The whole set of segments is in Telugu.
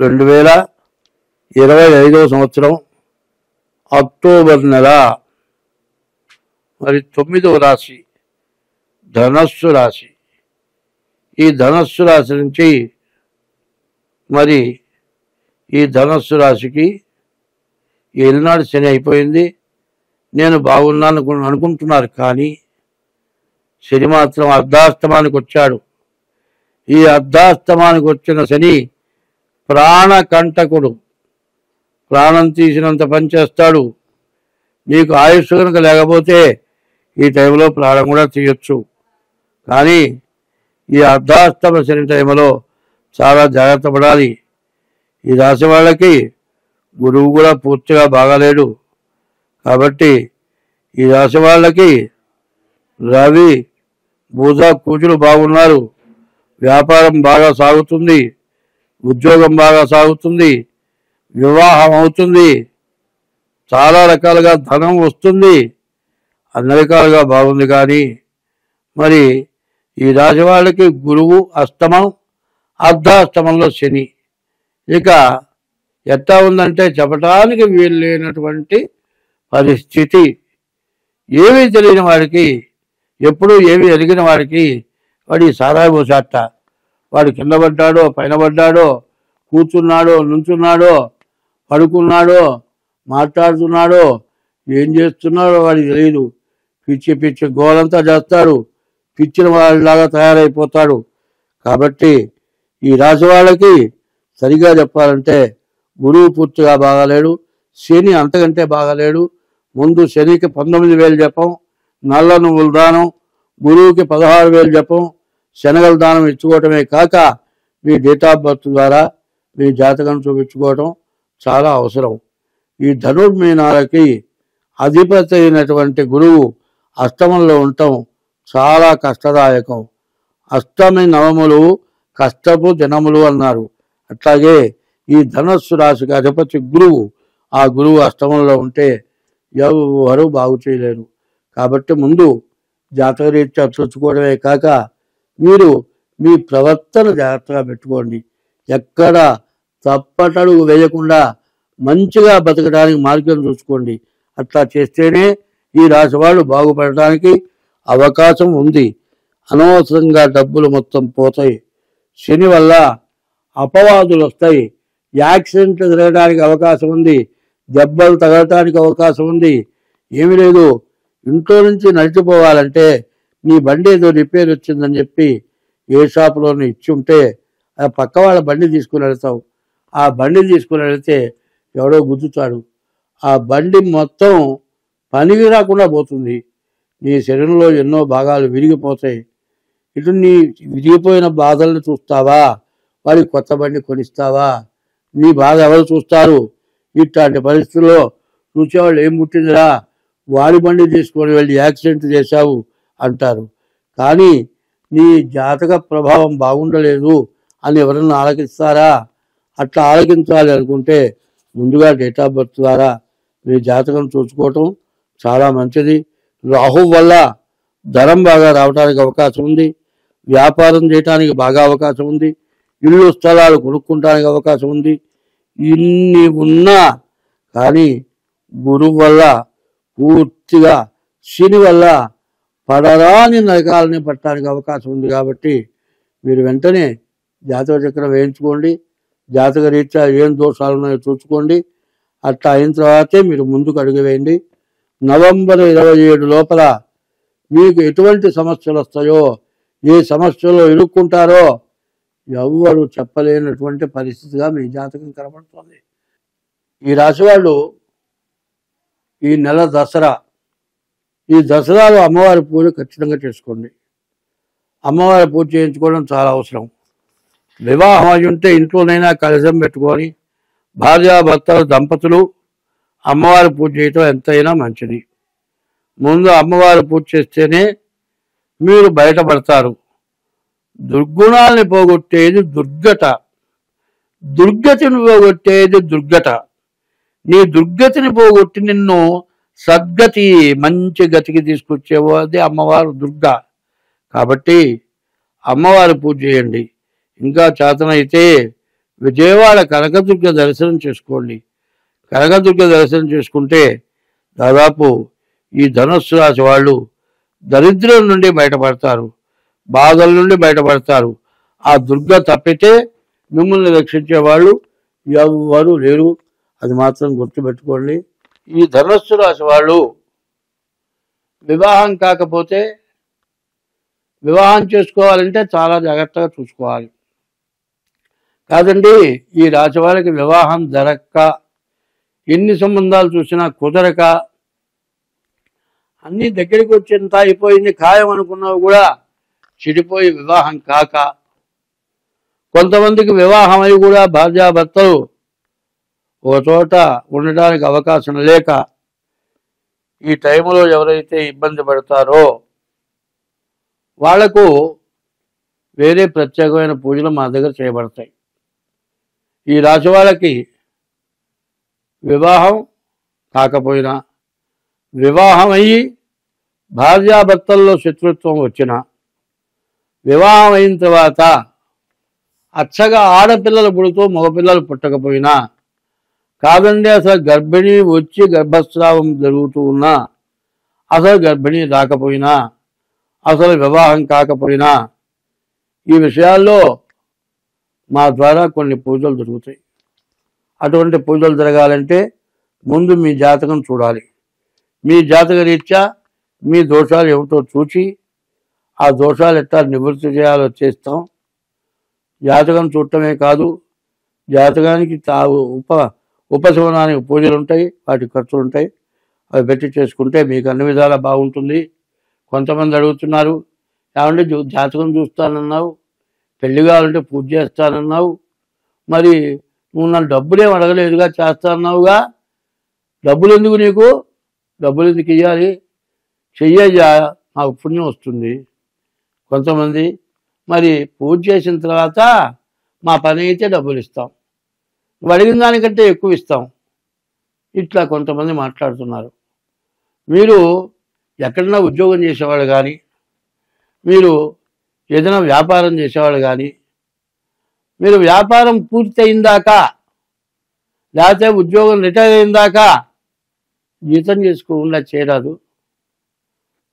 2025 సంవత్సరం అక్టోబర్ నెల. మరి 9వ రాశి ధనస్సు రాశి. ఈ ధనస్సు రాశి నుంచి మరి ఈ ధనస్సు రాశికి ఏలినాడు శని అయిపోయింది. నేను బాగున్నాను అనుకుంటున్నారు, కానీ శని మాత్రం అర్ధాస్తమానికి వచ్చాడు. ఈ అర్ధాస్తమానికి వచ్చిన శని ప్రాణకంటకుడు. ప్రాణం తీసినంత పని చేస్తాడు. నీకు ఆయుష్ కనుక లేకపోతే ఈ టైంలో ప్రాణం కూడా తీయొచ్చు. కానీ ఈ అర్ధాస్తమ శని టైంలో చాలా జాగ్రత్త పడాలి. ఈ రాశి వాళ్ళకి గురువు కూడా పూర్తిగా బాగాలేడు. కాబట్టి ఈ రాశి వాళ్ళకి రవి బుధ కుజులు బాగున్నారు. వ్యాపారం బాగా సాగుతుంది, ఉద్యోగం బాగా సాగుతుంది, వివాహం అవుతుంది, చాలా రకాలుగా ధనం వస్తుంది, అన్ని రకాలుగా బాగుంది. కానీ మరి ఈ రాశి వాళ్ళకి గురువు అష్టమం, అర్ధాష్టమంలో శని. ఇక ఎట్లా ఉందంటే చెప్పటానికి వీలు లేనటువంటి పరిస్థితి. ఏమీ తెలియని వాడికి, ఎప్పుడూ ఏమీ ఎరిగిన వాడికి వాడి సారాయి పోసాట. వాడు కింద పడ్డాడో, పైన పడ్డాడో, కూర్చున్నాడో, నుంచున్నాడో, పడుకున్నాడో, మాట్లాడుతున్నాడో, ఏం చేస్తున్నాడో వాడికి తెలియదు. పిచ్చి పిచ్చి గోలంతా చేస్తాడు. పిచ్చిన వాళ్ళలాగా తయారైపోతాడు. కాబట్టి ఈ రాశి వాళ్ళకి సరిగా చెప్పాలంటే గురువు పూర్తిగా బాగాలేడు, శని అంతకంటే బాగాలేడు. ముందు శనికి 19,000 జపం, నల్ల నువ్వుల దానం, గురువుకి 16,000 జపం, శనగల దానం ఇచ్చుకోవటమే కాక మీ డేట్ ఆఫ్ బర్త్ ద్వారా మీ జాతకం చూపించుకోవటం చాలా అవసరం. ఈ ధనుర్మీనాలకి అధిపతి అయినటువంటి గురువు అష్టమంలో ఉండటం చాలా కష్టదాయకం. అష్టమి నవములు కష్టపు దినములు అన్నారు. అట్లాగే ఈ ధనస్సు రాశికి అధిపతి గురువు. ఆ గురువు అష్టమంలో ఉంటే ఎవరు బాగు చేయలేరు. కాబట్టి ముందు జాతకరీత్యా చూసుకోవడమే కాక మీరు మీ ప్రవర్తన జాగ్రత్తగా పెట్టుకోండి. ఎక్కడ తప్పటడుగు వేయకుండా మంచిగా బతకడానికి మార్గం చూసుకోండి. అట్లా చేస్తేనే ఈ రాశి వాళ్ళు బాగుపడటానికి అవకాశం ఉంది. అనవసరంగా డబ్బులు మొత్తం పోతాయి. శని వల్ల అపవాదులు వస్తాయి. యాక్సిడెంట్లు జరగడానికి అవకాశం ఉంది. దెబ్బలు తగలటానికి అవకాశం ఉంది. ఏమీ లేదు, ఇంట్లో నుంచి నడిచిపోవాలంటే నీ బండి ఏదో రిపేర్ వచ్చిందని చెప్పి ఏ షాపులోనే ఇచ్చి ఉంటే ఆ పక్క వాళ్ళ బండి తీసుకుని వెళ్తావు. ఆ బండి తీసుకుని వెళితే ఎవడో గుద్దుతాడు. ఆ బండి మొత్తం పనికి రాకుండా పోతుంది. నీ శరీరంలో ఎన్నో భాగాలు విరిగిపోతాయి. ఇటు నీ విరిగిపోయిన బాధలను చూస్తావా, వాడికి కొత్త బండి కొనిస్తావా? నీ బాధ ఎవరు చూస్తారు? ఇట్లాంటి పరిస్థితుల్లో చూసేవాళ్ళు ఏం పుట్టిందిరా, వాడి బండి తీసుకొని వెళ్ళి యాక్సిడెంట్ చేశావు అంటారు. కానీ నీ జాతక ప్రభావం బాగుండలేదు అని ఎవరన్నా ఆలకిస్తారా? అట్లా ఆలకించాలి అనుకుంటే ముందుగా డేట్ ఆఫ్ బర్త్ ద్వారా మీ జాతకం చూసుకోవటం చాలా మంచిది. రాహు వల్ల ధనం బాగా రావడానికి అవకాశం ఉంది. వ్యాపారం చేయడానికి బాగా అవకాశం ఉంది. ఇల్లు స్థలాలు కొనుక్కోవడానికి అవకాశం ఉంది. ఇన్ని ఉన్నా కానీ గురువు వల్ల పూర్తిగా, శని వల్ల పడరాని నరకాలని పట్టడానికి అవకాశం ఉంది. కాబట్టి మీరు వెంటనే జాతక చక్రం వేయించుకోండి. జాతక రీత్యా ఏం దోషాలు ఉన్నాయో చూసుకోండి. అట్లా అయిన తర్వాతే మీరు ముందుకు అడుగు వేయండి. నవంబర్ 27 లోపల మీకు ఎటువంటి సమస్యలు వస్తాయో, ఏ సమస్యలో ఇరుక్కుంటారో ఎవ్వరు చెప్పలేనటువంటి పరిస్థితిగా మీ జాతకం కనబడుతుంది. ఈ రాశి వాళ్ళు ఈ నెల దసరా, ఈ దసరాలో అమ్మవారి పూజ ఖచ్చితంగా చేసుకోండి. అమ్మవారి పూజ చేయించుకోవడం చాలా అవసరం. వివాహం అయి ఉంటే ఇంట్లోనైనా కలశం పెట్టుకొని భార్యాభర్తలు దంపతులు అమ్మవారి పూజ చేయటం ఎంతైనా మంచిది. ముందు అమ్మవారి పూజ చేస్తేనే మీరు బయటపడతారు. దుర్గుణాలని పోగొట్టేది దుర్గట, దుర్గతిని పోగొట్టేది దుర్గట. నీ దుర్గతిని పోగొట్టి నిన్ను సద్గతి, మంచి గతికి తీసుకొచ్చేవాది అమ్మవారు దుర్గా. కాబట్టి అమ్మవారి పూజ చేయండి. ఇంకా చేతనైతే విజయవాడ కనకదుర్గ దర్శనం చేసుకోండి. కనకదుర్గ దర్శనం చేసుకుంటే దాదాపు ఈ ధనుస్సు రాశి వాళ్ళు దరిద్రం నుండి బయటపడతారు, బాధల నుండి బయటపడతారు. ఆ దుర్గ తప్పితే మిమ్మల్ని రక్షించే వాళ్ళు ఎవరు లేరు, అది మాత్రం గుర్తుపెట్టుకోండి. ఈ ధనుస్సు రాశి వాళ్ళు వివాహం కాకపోతే వివాహం చేసుకోవాలంటే చాలా జాగ్రత్తగా చూసుకోవాలి. కాదండి, ఈ రాశి వాళ్ళకి వివాహం జరక్క, ఎన్ని సంబంధాలు చూసినా కుదరక, అన్నీ దగ్గరికి వచ్చేంత అయిపోయింది, ఖాయం అనుకున్నావు కూడా చెడిపోయి వివాహం కాక, కొంతమందికి వివాహం అయి కూడా భార్యాభర్తలు ఒక చోట ఉండడానికి అవకాశం లేక ఈ టైంలో ఎవరైతే ఇబ్బంది పడతారో వాళ్లకు వేరే ప్రత్యేకమైన పూజలు మా దగ్గర చేయబడతాయి. ఈ రాశి వాళ్ళకి వివాహం కాకపోయినా, వివాహం అయ్యి భార్యాభర్తల్లో శత్రుత్వం వచ్చిన, వివాహం అయిన తర్వాత అచ్చగా ఆడపిల్లలు పుడుతూ మగపిల్లలు పుట్టకపోయినా, కాదండి అసలు గర్భిణీ వచ్చి గర్భస్రావం జరుగుతూ ఉన్నా, అసలు గర్భిణీ రాకపోయినా, అసలు వివాహం కాకపోయినా, ఈ విషయాల్లో మా ద్వారా కొన్ని పూజలు జరుగుతాయి. అటువంటి పూజలు జరగాలంటే ముందు మీ జాతకం చూడాలి. మీ జాతక రీత్యా మీ దోషాలు ఏమిటో చూచి ఆ దోషాలు ఎట్లా నివృత్తి చేయాలో చేస్తాం. జాతకం చూడటమే కాదు, జాతకానికి ఉపశమనానికి పూజలు ఉంటాయి, వాటి ఖర్చులు ఉంటాయి. అవి పెట్టి చేసుకుంటే మీకు అన్ని విధాలా బాగుంటుంది. కొంతమంది అడుగుతున్నారు, ఏమంటే జాతకం చూస్తానన్నావు, పెళ్లి కావాలంటే పూజ చేస్తానన్నావు, మరి నువ్వు నన్ను డబ్బులేం అడగలేదుగా, చేస్తానన్నావుగా, డబ్బులు ఎందుకు నీకు, డబ్బులు ఎందుకు ఇవ్వాలి, చెయ్యయ్యా మాకు పుణ్యం వస్తుంది. కొంతమంది మరి పూజ చేసిన తర్వాత మా పని అయితే డబ్బులు ఇస్తాం, నువ్వు అడిగిన దానికంటే ఎక్కువ ఇస్తాం, ఇట్లా కొంతమంది మాట్లాడుతున్నారు. మీరు ఎక్కడన్నా ఉద్యోగం చేసేవాళ్ళు కానీ, మీరు ఏదైనా వ్యాపారం చేసేవాళ్ళు కానీ, మీరు వ్యాపారం పూర్తి అయిందాకా లేకపోతే ఉద్యోగం రిటైర్ అయిందాకా జీతం చేసుకోకుండా చేయరాదు.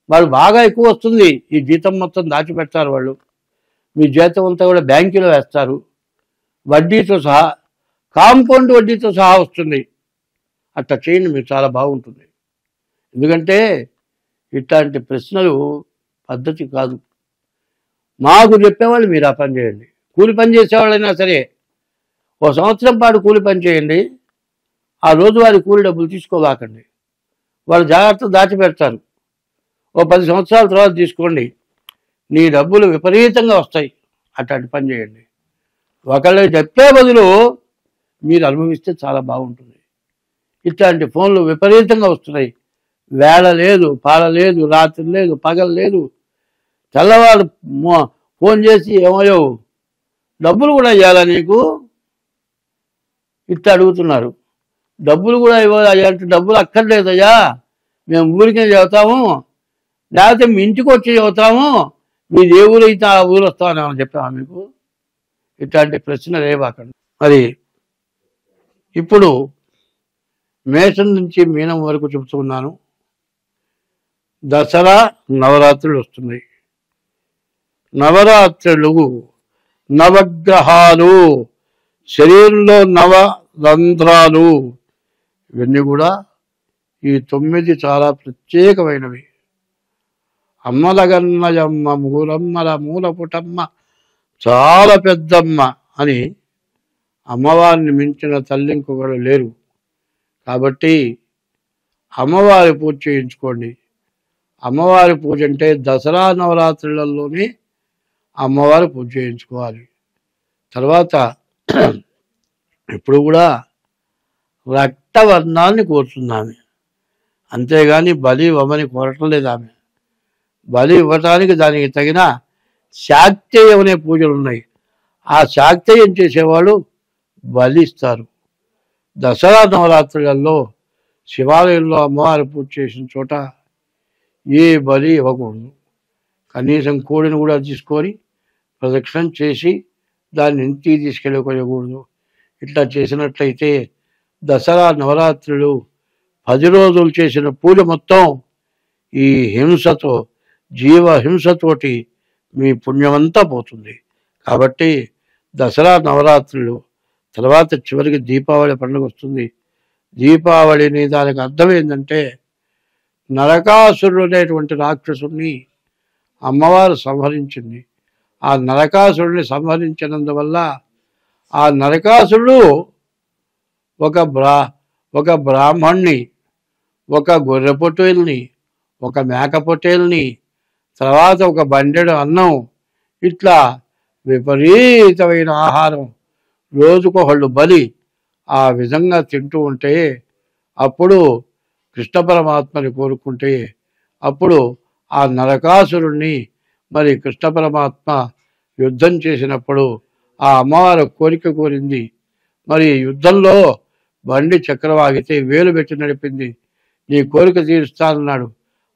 వాళ్ళు బాగా ఎక్కువ వస్తుంది, ఈ జీతం మొత్తం దాచిపెడతారు వాళ్ళు. మీ జీతం అంతా కూడా బ్యాంకులో వేస్తారు, వడ్డీతో సహా, కాంపౌండ్ వడ్డీతో సహా వస్తుంది. అట్లా చేయండి, మీకు చాలా బాగుంటుంది. ఎందుకంటే ఇట్లాంటి ప్రశ్నలు పద్ధతి కాదు. మాకు చెప్పేవాళ్ళు మీరు ఆ పని చేయండి. కూలి పని చేసేవాళ్ళైనా సరే 1 సంవత్సరం పాటు కూలి పని చేయండి, ఆ రోజు వారి కూలి డబ్బులు తీసుకోవాకండి. వాళ్ళు జాగ్రత్త దాచిపెడతారు. 10 సంవత్సరాల తర్వాత తీసుకోండి, నీ డబ్బులు విపరీతంగా వస్తాయి. అట్లాంటి పని చేయండి. ఒకళ్ళు చెప్పే బదులు మీరు అనుభవిస్తే చాలా బాగుంటుంది. ఇట్లాంటి ఫోన్లు విపరీతంగా వస్తున్నాయి. వేళ లేదు, పాల లేదు, రాత్రి లేదు, పగలు లేదు. తెల్లవారు ఫోన్ చేసి ఏమయ్యో డబ్బులు కూడా ఇవ్వాలా నీకు, ఇట్లా అడుగుతున్నారు. డబ్బులు కూడా ఇవ్వాలి అంటే డబ్బులు అక్కర్లేదయ్యా, మేము ఊరికే చదువుతాము, లేకపోతే మీ ఇంటికి వచ్చి చదువుతాము, మీ ఏ ఊరు అయితే ఆ ఊరు వస్తామని చెప్పాము మీకు. ఇట్లాంటి ప్రశ్నలు ఏవాకండి. మరి ఇప్పుడు మేషం నుంచి మీనం వరకు చెబుతున్నాను. దసరా నవరాత్రులు వస్తున్నాయి. నవరాత్రులు నవగ్రహాలు, శరీరంలో నవరంధ్రాలు, ఇవన్నీ కూడా ఈ 9 చాలా ప్రత్యేకమైనవి. అమ్మలగన్నయమ్మ మూలమ్మల మూలపుటమ్మ చాలా పెద్దమ్మ అని అమ్మవారిని మించిన తల్లి ఇంకొకరు లేరు. కాబట్టి అమ్మవారి పూజ చేయించుకోండి. అమ్మవారి పూజ అంటే దసరా నవరాత్రులలోనే అమ్మవారి పూజ చేయించుకోవాలి. తర్వాత ఇప్పుడు కూడా రక్తవర్ణాన్ని కోరుతుంది, అంతేగాని బలి ఇవ్వమని కోరటం లేదు ఆమె. బలి ఇవ్వటానికి దానికి తగిన శాక్తేయం అనే పూజలు ఉన్నాయి. ఆ శాక్తేయం చేసేవాళ్ళు బలి ఇస్తారు. దసరా నవరాత్రులలో శివాలయంలో అమ్మవారి పూజ చేసిన చోట ఏ బలి ఇవ్వకూడదు. కనీసం కోడిని కూడా తీసుకొని ప్రదక్షిణం చేసి దాన్ని ఇంటికి తీసుకెళ్ళకూడదు. ఇట్లా చేసినట్లయితే దసరా నవరాత్రులు 10 రోజులు చేసిన పూజ మొత్తం ఈ హింసతో జీవ హింసతోటి మీ పుణ్యమంతా పోతుంది. కాబట్టి దసరా నవరాత్రులు తర్వాత చివరికి దీపావళి పండుగ వస్తుంది. దీపావళిని దానికి అర్థం ఏంటంటే నరకాసురుడు అనేటువంటి రాక్షసుని అమ్మవారు సంహరించింది. ఆ నరకాసురుడిని సంహరించినందువల్ల ఆ నరకాసురుడు ఒక బ్రాహ్మణ్ణి, ఒక గొర్రె పొట్టేల్ని, ఒక మేక పొట్టేల్ని, తర్వాత ఒక బండెడు అన్నం, ఇట్లా విపరీతమైన ఆహారం రోజుకొకళ్ళు బలి ఆ విధంగా తింటూ ఉంటే అప్పుడు కృష్ణ పరమాత్మని కోరుకుంటే అప్పుడు ఆ నరకాసురుణ్ణి మరి కృష్ణ పరమాత్మ యుద్ధం చేసినప్పుడు ఆ అమ్మవారు కోరిక కోరింది. మరి యుద్ధంలో బండి చక్రవాగితే వేలు పెట్టి నడిపింది. నీ కోరిక తీరుస్తానన్నాడు.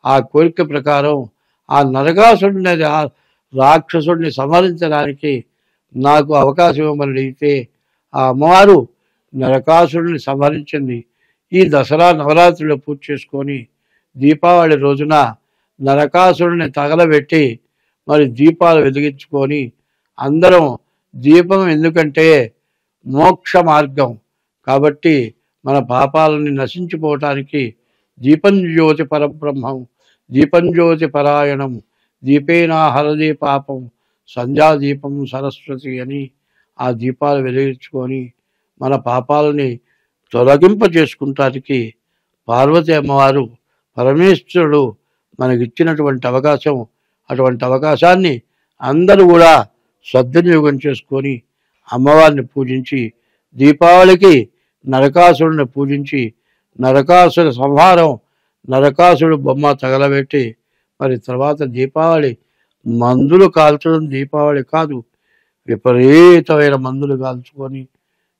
ఆ కోరిక ప్రకారం ఆ నరకాసురుడిని రాక్షసుడిని సంహరించడానికి నాకు అవకాశం ఇవ్వమని అడిగితే ఆ అమ్మవారు నరకాసురుడిని సంహరించింది. ఈ దసరా నవరాత్రులు పూజ చేసుకొని దీపావళి రోజున నరకాసురుడిని తగలబెట్టి మరి దీపాలు వెలిగించుకొని అందరం దీపం ఎందుకంటే మోక్ష మార్గం కాబట్టి మన పాపాలని నశించిపోవటానికి దీపం జ్యోతి పరబ్రహ్మం, దీపం జ్యోతి పరాయణం, దీపేనా హరదే పాపం, సంధ్యాదీపం సరస్వతి అని ఆ దీపాలు వెలిగించుకొని మన పాపాలని తొలగింప చేసుకుంటానికి పార్వతి అమ్మవారు పరమేశ్వరుడు మనకిచ్చినటువంటి అవకాశం. అటువంటి అవకాశాన్ని అందరూ కూడా సద్వినియోగం చేసుకొని అమ్మవారిని పూజించి దీపావళికి నరకాసురుడిని పూజించి నరకాసుర సంహారం, నరకాసురుడు బొమ్మ తగలబెట్టి మరి తర్వాత దీపావళి మందులు కాల్చడం దీపావళి కాదు, విపరీతమైన మందులు కాల్చుకొని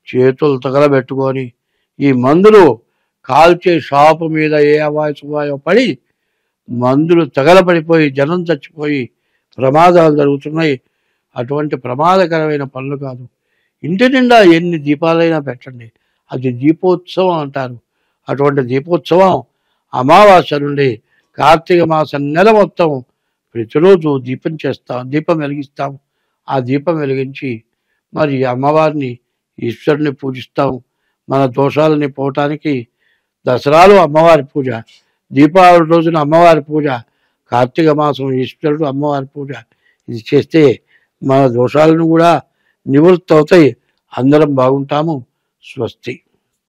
చేతులు తగలబెట్టుకొని ఈ మందులు కాల్చే షాపు మీద ఏ అవాయో పడి మందులు తగలబడిపోయి జనం చచ్చిపోయి ప్రమాదాలు జరుగుతున్నాయి. అటువంటి ప్రమాదకరమైన పనులు కాదు. ఇంటి నిండా ఎన్ని దీపాలైనా పెట్టండి, అది దీపోత్సవం అంటారు. అటువంటి దీపోత్సవం అమావాస్య నుండి కార్తీక మాసం నెల మొత్తం ప్రతిరోజు దీపం వెలిగిస్తాం. ఆ దీపం వెలిగించి మరి అమ్మవారిని ఈశ్వరుని పూజిస్తాం. మన దోషాలని పోవటానికి దసరాలు అమ్మవారి పూజ, దీపావళి రోజున అమ్మవారి పూజ, కార్తీక మాసం ఈశ్వరుడు అమ్మవారి పూజ. ఇది చేస్తే మన దోషాలను కూడా నివృత్తి అవుతాయి. అందరం బాగుంటాము. స్వస్తి.